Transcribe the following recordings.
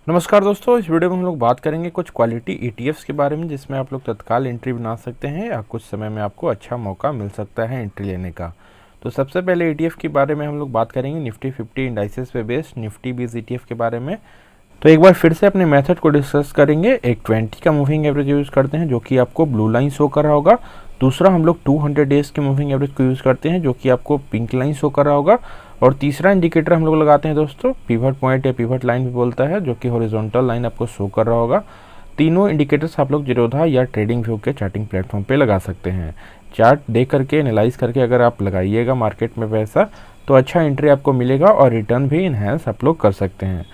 नमस्कार दोस्तों, इस वीडियो में हम लोग बात करेंगे कुछ क्वालिटी ईटीएफ्स के बारे में जिसमें आप लोग तत्काल एंट्री बना सकते हैं या कुछ समय में आपको अच्छा मौका मिल सकता है एंट्री लेने का। तो सबसे पहले ईटीएफ के बारे में हम लोग बात करेंगे निफ्टी 50 इंडाइसेस पे बेस्ड निफ्टी बीज ईटीएफ के बारे में। तो एक बार फिर से अपने मेथड को डिस्कस करेंगे। एक 20 का मूविंग एवरेज यूज़ करते हैं जो कि आपको ब्लू लाइन शो कर रहा होगा। दूसरा हम लोग 200 डेज के मूविंग एवरेज को यूज़ करते हैं जो कि आपको पिंक लाइन शो कर रहा होगा। और तीसरा इंडिकेटर हम लोग लगाते हैं दोस्तों पिवट पॉइंट या पिवट लाइन भी बोलता है, जो कि हॉरिजॉन्टल लाइन आपको शो कर रहा होगा। तीनों इंडिकेटर्स आप लोग जीरोधा या ट्रेडिंग व्यू के चार्टिंग प्लेटफॉर्म पे लगा सकते हैं। चार्ट देख करके एनालाइज करके अगर आप लगाइएगा मार्केट में पैसा तो अच्छा एंट्री आपको मिलेगा और रिटर्न भी इन्हेंस आप लोग कर सकते हैं।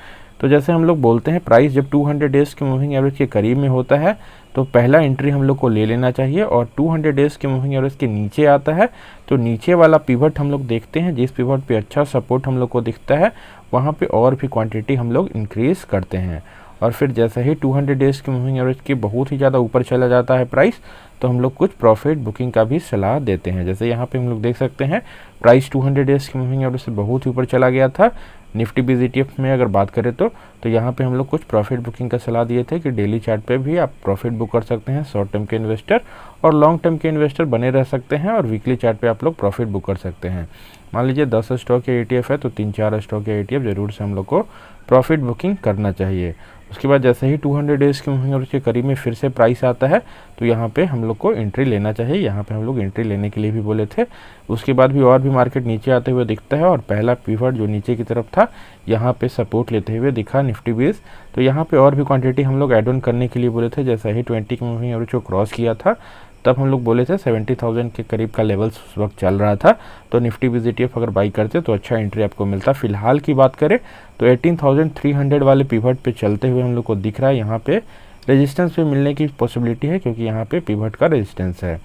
तो जैसे हम लोग बोलते हैं प्राइस जब 200 डेज के मूविंग एवरेज के करीब में होता है तो पहला एंट्री हम लोग को ले लेना चाहिए, और 200 डेज के मूविंग एवरेज के नीचे आता है तो नीचे वाला पिवट हम लोग देखते हैं। जिस पिवट पे अच्छा सपोर्ट हम लोग को दिखता है वहाँ पे और भी क्वांटिटी हम लोग इंक्रीज़ करते हैं। और फिर जैसे ही 200 डेज के मूविंग एवरेज के बहुत ही ज़्यादा ऊपर चला जाता है प्राइस तो हम लोग कुछ प्रॉफिट बुकिंग का भी सलाह देते हैं। जैसे यहाँ पे हम लोग देख सकते हैं प्राइस 200 डेज के मूविंग एवरेज से बहुत ही ऊपर चला गया था। निफ्टी बीज ईटीएफ में अगर बात करें तो यहाँ पे हम लोग कुछ प्रॉफिट बुकिंग का सलाह दिए थे कि डेली चार्ट पे भी आप प्रॉफिट बुक कर सकते हैं। शॉर्ट टर्म के इन्वेस्टर और लॉन्ग टर्म के इन्वेस्टर बने रह सकते हैं और वीकली चार्ट पे आप लोग प्रॉफिट बुक कर सकते हैं। मान लीजिए 10 स्टॉक या ईटीएफ है तो 3-4 स्टॉक या ईटीएफ जरूर से हम लोग को प्रॉफिट बुकिंग करना चाहिए। उसके बाद जैसे ही 200 डेज के मूविंग एवरेज के करीब में फिर से प्राइस आता है तो यहाँ पे हम लोग को एंट्री लेना चाहिए। यहाँ पे हम लोग एंट्री लेने के लिए भी बोले थे। उसके बाद भी और भी मार्केट नीचे आते हुए दिखता है और पहला पिवट जो नीचे की तरफ था यहाँ पे सपोर्ट लेते हुए दिखा निफ्टी बीज। तो यहाँ पे और भी क्वांटिटी हम लोग ऐड ऑन करने के लिए बोले थे। जैसा ही 20 के मूविंग एवरेज को क्रॉस किया था तब हम लोग बोले थे 70,000 के करीब का लेवल्स उस वक्त चल रहा था तो निफ्टी बीज ईटीएफ अगर बाई करते तो अच्छा एंट्री आपको मिलता। फिलहाल की बात करें तो 18,300 वाले पिवट पे चलते हुए हम लोग को दिख रहा है। यहाँ पे रेजिस्टेंस पे मिलने की पॉसिबिलिटी है क्योंकि यहाँ पे पिवट का रेजिस्टेंस है।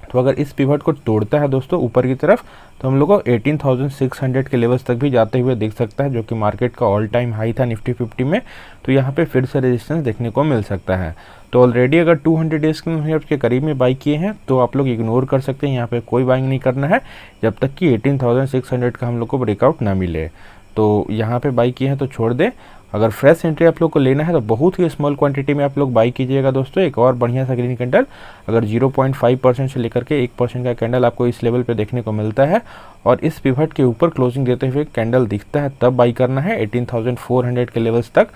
तो अगर इस पिवट को तोड़ता है दोस्तों ऊपर की तरफ तो हम लोग को 18,600 के लेवल्स तक भी जाते हुए दिख सकता है, जो कि मार्केट का ऑल टाइम हाई था निफ्टी 50 में। तो यहाँ पे फिर से रेजिस्टेंस देखने को मिल सकता है। तो ऑलरेडी अगर 200 डेज के करीब में बाई किए हैं तो आप लोग इग्नोर कर सकते हैं। यहाँ पे कोई बाइंग नहीं करना है जब तक कि 18,600 का हम लोग को ब्रेकआउट ना मिले। तो यहाँ पे बाई किए हैं तो छोड़ दें। अगर फ्रेश एंट्री आप लोग को लेना है तो बहुत ही स्मॉल क्वांटिटी में आप लोग बाई कीजिएगा दोस्तों। एक और बढ़िया सा ग्रीन कैंडल अगर 0.5% से लेकर के 1% का कैंडल आपको इस लेवल पे देखने को मिलता है और इस पिवट के ऊपर क्लोजिंग देते हुए कैंडल दिखता है तब बाई करना है 18,400 के लेवल्स तक।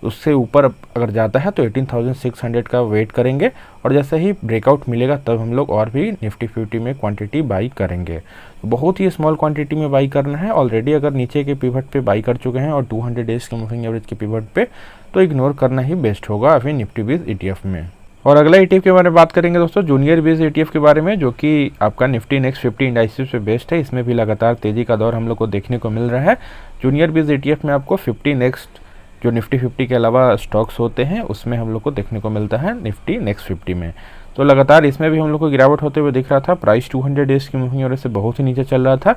उससे ऊपर अगर जाता है तो 18,600 का वेट करेंगे और जैसे ही ब्रेकआउट मिलेगा तब हम लोग और भी निफ्टी 50 में क्वांटिटी बाई करेंगे। तो बहुत ही स्मॉल क्वांटिटी में बाई करना है। ऑलरेडी अगर नीचे के पिवट पे बाई कर चुके हैं और 200 डेज के मूविंग एवरेज के पिवट पे तो इग्नोर करना ही बेस्ट होगा अभी निफ्टी बीज ईटीएफ में। और अगला ईटीएफ के बारे में बात करेंगे दोस्तों जूनियर बीज ईटीएफ के बारे में, जो कि आपका निफ्टी नेक्स्ट 50 इंडाइसेस पे बेस्ड है। इसमें भी लगातार तेजी का दौर हम लोग को देखने को मिल रहा है। जूनियर बीज ईटीएफ में आपको 50 नेक्स्ट जो निफ्टी 50 के अलावा स्टॉक्स होते हैं उसमें हम लोग को देखने को मिलता है निफ्टी नेक्स्ट 50 में। तो लगातार इसमें भी हम लोग को गिरावट होते हुए दिख रहा था। प्राइस 200 डेज की मूविंग एवरेज से बहुत ही नीचे चल रहा था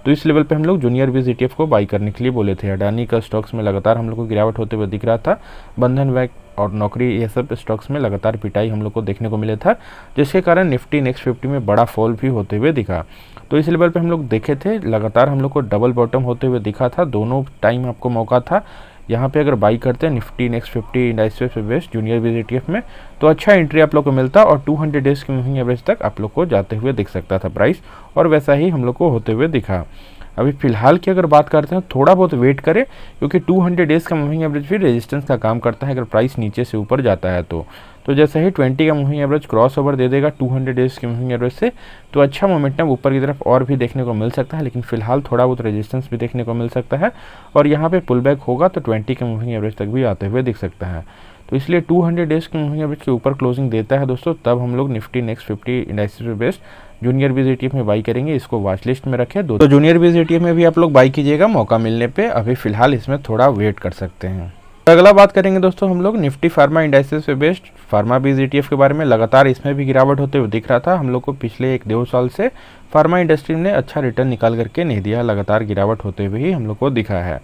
तो इस लेवल पे हम लोग जूनियर बीज ईटीएफ को बाई करने के लिए बोले थे। अडानी का स्टॉक्स में लगातार हम लोग को गिरावट होते हुए दिख रहा था। बंधन बैंक और नौकरी ये सब स्टॉक्स में लगातार पिटाई हम लोग को देखने को मिला था, जिसके कारण निफ्टी नेक्स्ट 50 में बड़ा फॉल भी होते हुए दिखा। तो इस लेवल पे हम लोग देखे थे लगातार हम लोग को डबल बॉटम होते हुए दिखा था। दोनों टाइम आपको मौका था। यहाँ पे अगर बाई करते हैं निफ्टी नेक्स्ट 50 इंडाइसेस पे बेस्ड जूनियर बीज ईटीएफ में तो अच्छा एंट्री आप लोग को मिलता और 200 डेज की मूविंग एवरेज तक आप लोग को जाते हुए दिख सकता था प्राइस, और वैसा ही हम लोग को होते हुए दिखा। अभी फिलहाल की अगर बात करते हैं थोड़ा बहुत वेट करें क्योंकि 200 डेज का मूविंग एवरेज भी रेजिस्टेंस का काम करता है अगर प्राइस नीचे से ऊपर जाता है तो जैसे ही 20 का मूविंग एवरेज क्रॉस ओवर दे देगा 200 डेज के मूविंग एवरेज से तो अच्छा मोमेंटम ऊपर की तरफ और भी देखने को मिल सकता है। लेकिन फिलहाल थोड़ा बहुत रेजिस्टेंस भी देखने को मिल सकता है और यहाँ पे पुल बैक होगा तो 20 के मूविंग एवरेज तक भी आते हुए दिख सकता है। तो इसलिए 200 डेज के मूविंग एवरेज के ऊपर क्लोजिंग देता है दोस्तों तब हम लोग निफ्टी नेक्स्ट 50 इंडाइसेस पे बेस्ड जूनियर बीज ईटीएफ में बाई करेंगे। इसको वॉच लिस्ट में रखें। तो जूनियर बीज ईटीएफ में भी आप लोग बाई कीजिएगा मौका मिलने पे। अभी फिलहाल इसमें थोड़ा वेट कर सकते हैं। अगला बात करेंगे दोस्तों हम लोग निफ्टी फार्मा इंडाइसेस पे बेस्ड फार्मा बीज ईटीएफ के बारे में। लगातार इसमें भी गिरावट होते हुए दिख रहा था। हम लोग को पिछले 1-2 साल से फार्मा इंडस्ट्री ने अच्छा रिटर्न निकाल करके नहीं दिया। लगातार गिरावट होते हुए ही हम लोग को दिखा है।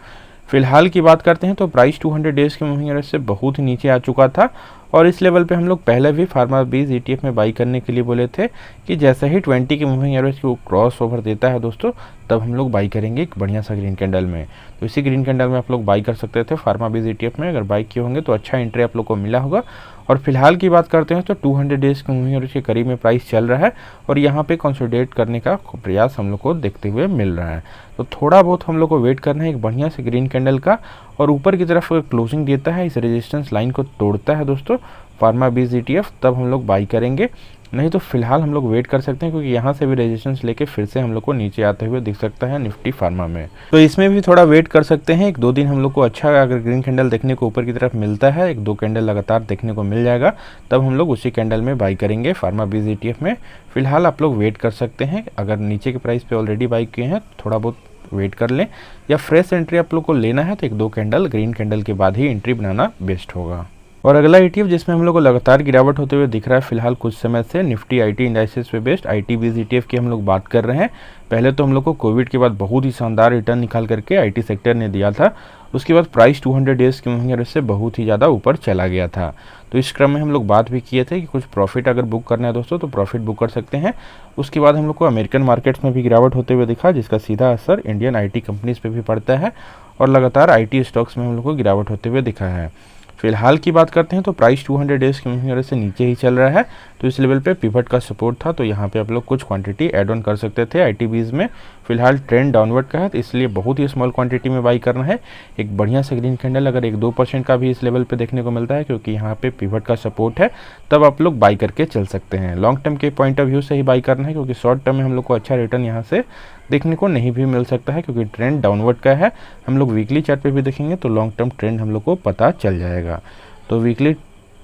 फिलहाल की बात करते हैं तो प्राइस 200 डेज के मूविंग एवरेज से बहुत ही नीचे आ चुका था और इस लेवल पे हम लोग पहले भी फार्मा बीज ETF में बाई करने के लिए बोले थे कि जैसे ही 20 की मूविंग एवरेज को क्रॉस ओवर देता है दोस्तों, तब हम लोग बाई करेंगे एक बढ़िया सा ग्रीन कैंडल में। तो इसी ग्रीन कैंडल में आप लोग बाई कर सकते थे फार्मा बीज ETF में। अगर बाई किए होंगे तो अच्छा एंट्री आप लोग को मिला होगा। और फिलहाल की बात करते हैं तो 200 डेज की मूविंग एवरेज के करीब में प्राइस चल रहा है और यहाँ पे कंसोलिडेट करने का प्रयास हम लोग को देखते हुए मिल रहा है। तो थोड़ा बहुत हम लोग को वेट करना है एक बढ़िया से ग्रीन कैंडल का, और ऊपर की तरफ क्लोजिंग देता है, इस रेजिस्टेंस लाइन को तोड़ता है दोस्तों फार्मा बीज ETF, तब हम लोग बाई करेंगे। नहीं तो फिलहाल हम लोग वेट कर सकते हैं, क्योंकि यहाँ से भी रेजिस्टेंस लेके फिर से हम लोग को नीचे आते हुए दिख सकता है निफ्टी फार्मा में। तो इसमें भी थोड़ा वेट कर सकते हैं, 1-2 दिन हम लोग को अच्छा अगर ग्रीन कैंडल देखने को ऊपर की तरफ मिलता है, 1-2 कैंडल लगातार देखने को मिल जाएगा, तब हम लोग उसी कैंडल में बाई करेंगे फार्मा बीज ETF में। फिलहाल आप लोग वेट कर सकते हैं, अगर नीचे के प्राइस पे ऑलरेडी बाई किए हैं थोड़ा बहुत वेट कर लें, या फ्रेश एंट्री आप लोग को लेना है तो 1-2 कैंडल ग्रीन कैंडल के बाद ही एंट्री बनाना बेस्ट होगा। और अगला ETF जिसमें हम लोग को लगातार गिरावट होते हुए दिख रहा है फिलहाल कुछ समय से, निफ्टी IT इंडाइसेस पे बेस्ड IT बीज ETF की हम लोग बात कर रहे हैं। पहले तो हम लोग को कोविड के बाद बहुत ही शानदार रिटर्न निकाल करके IT सेक्टर ने दिया था, उसके बाद प्राइस 200 डेज की मूविंग एवरेज से बहुत ही ज़्यादा ऊपर चला गया था। तो इस क्रम में हम लोग बात भी किए थे कि कुछ प्रॉफिट अगर बुक करना है दोस्तों तो प्रॉफिट बुक कर सकते हैं। उसके बाद हम लोग को अमेरिकन मार्केट्स में भी गिरावट होते हुए दिखा, जिसका सीधा असर इंडियन IT कंपनीज पे भी पड़ता है, और लगातार IT स्टॉक्स में हम लोग को गिरावट होते हुए दिखा है। फिलहाल की बात करते हैं तो प्राइस 200 डेज की मूविंग एवरेज से नीचे ही चल रहा है, तो इस लेवल पे पिवट का सपोर्ट था, तो यहाँ पे आप लोग कुछ क्वांटिटी ऐड ऑन कर सकते थे IT बीज में। फिलहाल ट्रेंड डाउनवर्ड का है, तो इसलिए बहुत ही स्मॉल क्वांटिटी में बाई करना है। एक बढ़िया सा ग्रीन कैंडल अगर 1-2% का भी इस लेवल पे देखने को मिलता है, क्योंकि यहाँ पे पिवट का सपोर्ट है, तब आप लोग बाई करके चल सकते हैं। लॉन्ग टर्म के पॉइंट ऑफ व्यू से ही बाई करना है, क्योंकि शॉर्ट टर्म में हम लोग को अच्छा रिटर्न यहाँ से देखने को नहीं भी मिल सकता है, क्योंकि ट्रेंड डाउनवर्ड का है। हम लोग वीकली चार्ट पे भी देखेंगे तो लॉन्ग टर्म ट्रेंड हम लोग को पता चल जाएगा। तो वीकली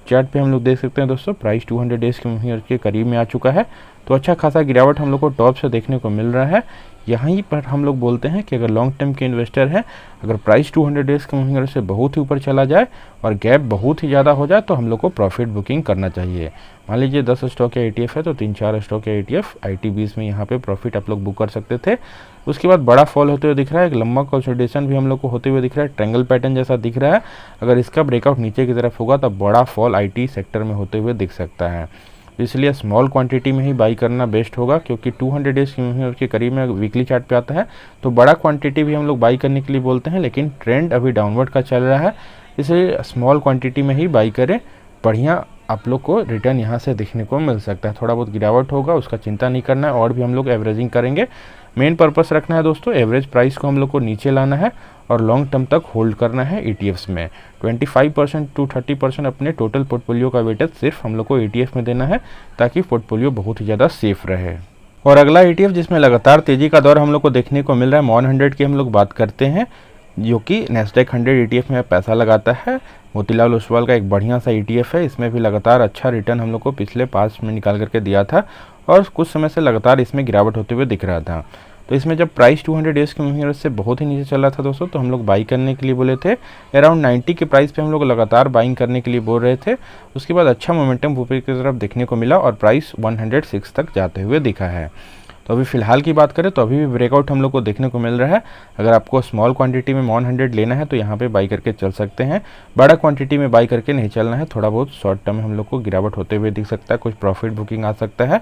चार्ट पे हम लोग देख सकते हैं दोस्तों प्राइस 200 डेज की मूविंग एवरेज के करीब में आ चुका है, तो अच्छा खासा गिरावट हम लोग को टॉप से देखने को मिल रहा है। यहीं पर हम लोग बोलते हैं कि अगर लॉन्ग टर्म के इन्वेस्टर हैं, अगर प्राइस 200 डेज की मूविंग एवरेज से बहुत ही ऊपर चला जाए और गैप बहुत ही ज़्यादा हो जाए, तो हम लोग को प्रॉफिट बुकिंग करना चाहिए। मान लीजिए 10 स्टॉक या ETF है तो 3-4 स्टॉक या ETF IT बीज में यहाँ पे प्रॉफिट आप लोग बुक कर सकते थे। उसके बाद बड़ा फॉल होते हुए दिख रहा है, एक लंबा कंसोलिडेशन भी हम लोग को होते हुए दिख रहा है, ट्रायंगल पैटर्न जैसा दिख रहा है। अगर इसका ब्रेकआउट नीचे की तरफ होगा तब बड़ा फॉल IT सेक्टर में होते हुए दिख सकता है, इसलिए स्मॉल क्वांटिटी में ही बाई करना बेस्ट होगा, क्योंकि 200 डेज की मूविंग एवरेज के करीब में वीकली चार्ट पे आता है तो बड़ा क्वांटिटी भी हम लोग बाई करने के लिए बोलते हैं, लेकिन ट्रेंड अभी डाउनवर्ड का चल रहा है, इसलिए स्मॉल क्वांटिटी में ही बाई करें। बढ़िया आप लोग को रिटर्न यहाँ से देखने को मिल सकता है। थोड़ा बहुत गिरावट होगा उसका चिंता नहीं करना है, और भी हम लोग एवरेजिंग करेंगे। मेन पर्पस रखना है दोस्तों, एवरेज प्राइस को हम लोग को नीचे लाना है और लॉन्ग टर्म तक होल्ड करना है ETFs में। 25% to 30% अपने टोटल पोर्टफोलियो का वेटेज सिर्फ हम लोग को ETF में देना है, ताकि पोर्टफोलियो बहुत ही ज़्यादा सेफ रहे। और अगला ETF जिसमें लगातार तेज़ी का दौर हम लोग को देखने को मिल रहा है, MON 100 की हम लोग बात करते हैं, जो कि NASDAQ 100 ETF में पैसा लगाता है। मोतीलाल ओसवाल का एक बढ़िया सा ETF है, इसमें भी लगातार अच्छा रिटर्न हम लोग को पिछले 5 में निकाल करके दिया था, और कुछ समय से लगातार इसमें गिरावट होते हुए दिख रहा था। तो इसमें जब प्राइस 200 डेज की मूविंग एवरेज से बहुत ही नीचे चल रहा था दोस्तों, तो हम लोग बाई करने के लिए बोले थे। अराउंड 90 के प्राइस पे हम लोग लगातार बाइंग करने के लिए बोल रहे थे। उसके बाद अच्छा मोमेंटम ऊपर की तरफ देखने को मिला और प्राइस 106 तक जाते हुए दिखा है। तो अभी फिलहाल की बात करें तो अभी भी ब्रेकआउट हम लोग को देखने को मिल रहा है। अगर आपको स्मॉल क्वांटिटी में MON 100 लेना है तो यहाँ पे बाई करके चल सकते हैं, बड़ा क्वांटिटी में बाई करके नहीं चलना है। थोड़ा बहुत शॉर्ट टर्म में हम लोग को गिरावट होते हुए दिख सकता है, कुछ प्रॉफिट बुकिंग आ सकता है,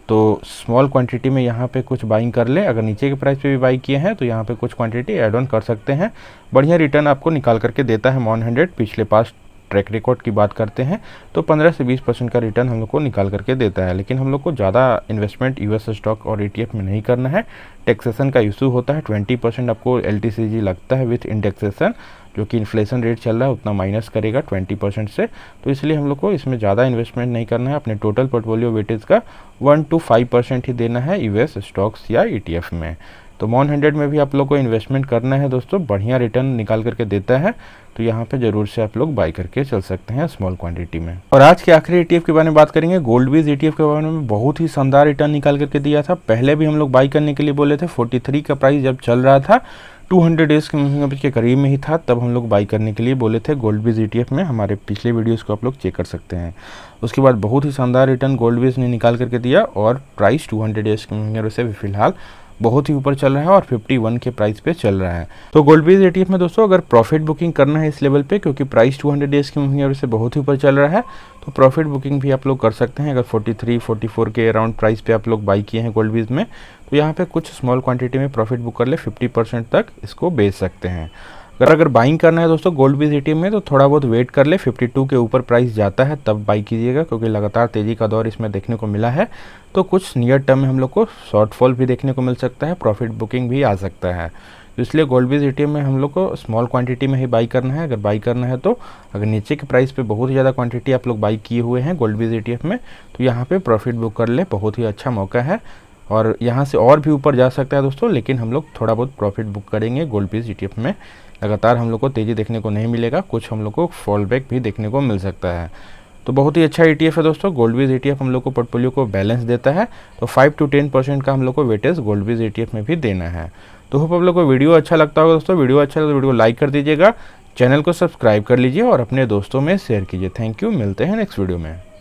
तो स्मॉल क्वांटिटी में यहाँ पे कुछ बाइंग कर ले। अगर नीचे के प्राइस पे भी बाई किए हैं तो यहाँ पे कुछ क्वांटिटी ऐड ऑन कर सकते हैं। बढ़िया रिटर्न आपको निकाल करके देता है MON 100। पिछले पास ट्रैक रिकॉर्ड की बात करते हैं तो 15 से 20% का रिटर्न हम लोग को निकाल करके देता है, लेकिन हम लोग को ज़्यादा इन्वेस्टमेंट US स्टॉक और ETF में नहीं करना है। टैक्सेशन का इशू होता है, 20% आपको LTCG लगता है विथ इंडेक्सेशन, जो कि इन्फ्लेशन रेट चल रहा है उतना माइनस करेगा 20% से। तो इसलिए हम लोग को इसमें ज़्यादा इन्वेस्टमेंट नहीं करना है, अपने टोटल पोर्टफोलियो वेटेज का 1 to 5% ही देना है US स्टॉक्स या ETF में। तो MON 100 में भी आप लोग को इन्वेस्टमेंट करना है दोस्तों, बढ़िया रिटर्न निकाल करके देता है, तो यहाँ पे जरूर से आप लोग बाई करके चल सकते हैं स्मॉल क्वांटिटी में। और आज के आखिरी ETF के बारे में बात करेंगे। गोल्डबीज ETF के बारे में बहुत ही शानदार रिटर्न निकाल करके दिया था। पहले भी हम लोग बाई करने के लिए बोले थे, 43 का प्राइस जब चल रहा था 200 डेज के करीब में ही था, तब हम लोग बाई करने के लिए बोले थे गोल्डबीज ETF में। हमारे पिछले वीडियोस को आप लोग चेक कर सकते हैं। उसके बाद बहुत ही शानदार रिटर्न गोल्डबीज ने निकाल करके दिया और प्राइस 200 डेज के भी फिलहाल बहुत ही ऊपर चल रहा है और 51 के प्राइस पे चल रहा है। तो गोल्ड बेस ETF में दोस्तों अगर प्रॉफिट बुकिंग करना है इस लेवल पे, क्योंकि प्राइस 200 डेज की मूविंग एवरेज से बहुत ही ऊपर चल रहा है, तो प्रॉफिट बुकिंग भी आप लोग कर सकते हैं। अगर 43-44 के अराउंड प्राइस पे आप लोग बाई किए हैं गोल्ड बेस में, तो यहाँ पे कुछ स्मॉल क्वांटिटी में प्रॉफिट बुक कर ले, 50% तक इसको बेच सकते हैं। अगर बाइंग करना है दोस्तों गोल्ड बेस ETF में, तो थोड़ा बहुत वेट कर ले, 52 के ऊपर प्राइस जाता है तब बाई कीजिएगा, क्योंकि लगातार तेज़ी का दौर इसमें देखने को मिला है। तो कुछ नियर टर्म में हम लोग को शॉर्टफॉल भी देखने को मिल सकता है, प्रॉफिट बुकिंग भी आ सकता है। तो इसलिए गोल्ड बेस ETF में हम लोग को स्मॉल क्वांटिटी में ही बाई करना है। अगर बाई करना है तो अगर नीचे के प्राइस पे बहुत ही ज़्यादा क्वांटिटी आप लोग बाई किए हुए हैं गोल्ड बेस ETF में, तो यहाँ पे प्रॉफिट बुक कर ले, बहुत ही अच्छा मौका है। और यहाँ से और भी ऊपर जा सकता है दोस्तों, लेकिन हम लोग थोड़ा बहुत प्रॉफिट बुक करेंगे गोल्ड बेस ETF में। लगातार हम लोग को तेज़ी देखने को नहीं मिलेगा, कुछ हम लोग को फॉल बैक भी देखने को मिल सकता है। तो बहुत ही अच्छा ETF है दोस्तों गोल्ड बेस ETF, हम लोग को पोर्टफोलियो को बैलेंस देता है। तो 5 to 10% का हम लोग को वेटेज गोल्ड बेस ETF में भी देना है। तो होप आप लोग को वीडियो अच्छा लगता होगा दोस्तों। वीडियो अच्छा लगे तो वीडियो को लाइक कर दीजिएगा, चैनल को सब्सक्राइब कर लीजिए और अपने दोस्तों में शेयर कीजिए। थैंक यू, मिलते हैं नेक्स्ट वीडियो में।